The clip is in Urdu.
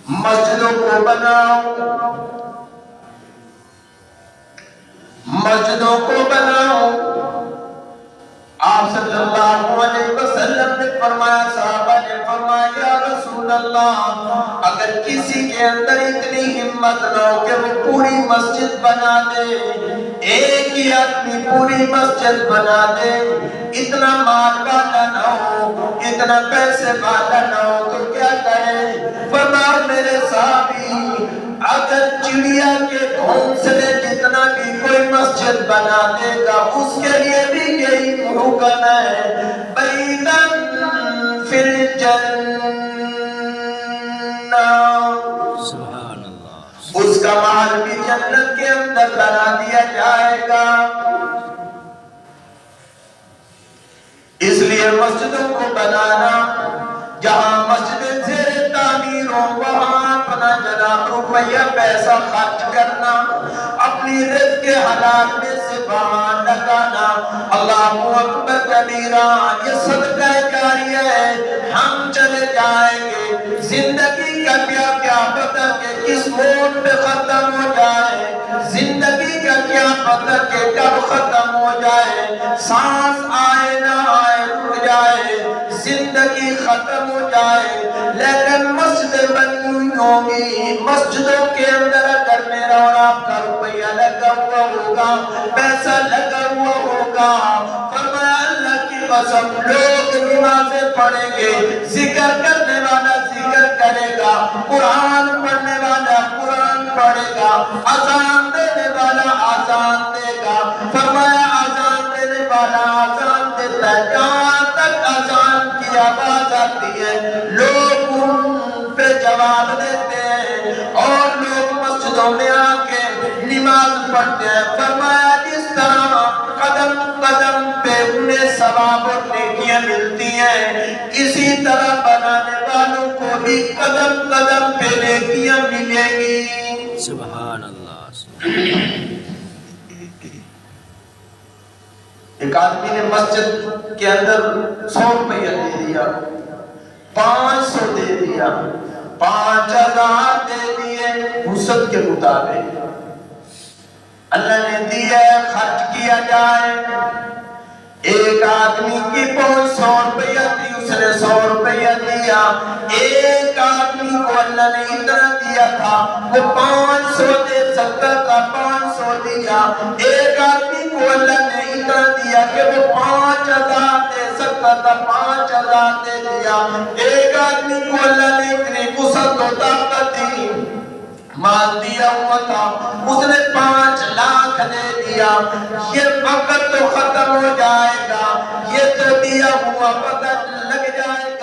مسجدوں کو بناؤ، مسجدوں کو بناؤ۔ آپ صلی اللہ علیہ وسلم نے فرمایا، صحابہ نے فرمایا یا رسول اللہ، اگر کسی کے اندر اتنی ہمت نہ ہو کہ وہ پوری مسجد بنا دے، ایک ہی آدمی پوری مسجد بنا دے، اتنا مال والا نہ ہو، اتنا پیسے والا نہ ہو، تو کیا کرے؟ فرمایا میرے صحابی، اگر چڑیا کے گھونسلے جتنا بھی کوئی مسجد بنا دے گا، اس کے لیے بھی یہی حکم ہے، بیتن فی الجنہ، سبحان اللہ۔ اس کا محل بھی جنت کے اندر بنا دیا جائے گا۔ اس لیے مسجدوں کو بنانا، جہاں مسجد زیر تعمیر ہو وہاں اپنا جناب روپیہ پیسہ خرچ کرنا، اپنی رزق کے حلال میں سے وہاں لگانا، اللہ اکبر کبیرہ، یہ صدقہ جاریہ ہے۔ ہم چلے جائیں گے، زندگی کا کیا پتہ کہ کس موڑ پہ ختم ہو جائے، زندگی کا کیا پتہ کہ کب ختم ہو جائے، سانس آئے نہ آئے، رک جائے، زندگی ختم ہو جائے، لیکن مسجد بنی ہوئی ہوگی۔ مسجدوں کے اندر اگر میرا اور آپ کا روپیہ لگا ہوا ہوگا، پیسہ لگا ہوا ہوگا، فرمایا اللہ کی قسم لوگ نمازیں پڑھیں گے، ذکر کرنے والا ذکر کرے گا، قرآن پڑھنے والا قرآن پڑھے گا، اذان دینے والا اذان دے گا۔ فرمایا اذان دینے والا اذان دیتا ہے، جہاں تک اذان کی آواز آتی ہے لوگ ان پہ جواب دیتے ہیں اور لوگ مسجدوں میں آ کے نماز پڑھتے ہیں۔ فرمایا جس طرح قدم قدم پہ انہیں ثواب اور نیکیاں ملتی ہیں، اسی طرح بنانے والوں کو بھی قدم قدم پہ نیکیاں ملیں گی۔ سبحان اللہ۔ ایک آدمی نے مسجد کے اندر 100 روپیہ دے دیا، 500 دے دیا، 5000 دے دیے، وسعت کے مطابق اللہ نے دیا ہے خرچ کیا جائے۔ ایک آدمی کی پہنچ 100 روپیہ تھی، اس نے 100 روپیہ دیا۔ ایک آدمی کو اللہ نے اتنا دیا تھا وہ 500 دے سکتا تھا، 500 دیا۔ ایک آدمی کو اللہ نے اتنا دیا کہ وہ 5000 دے سکتا تھا، 5000 دے دیا۔ ایک آدمی کو اللہ نے اتنی وسعت و طاقت دی، مال دیا ہوا تھا، اس نے 5 لاکھ دے دیا۔ یہ وقت تو ختم ہو جائے گا، یہ تو دیا ہوا پتہ لگ جائے گا۔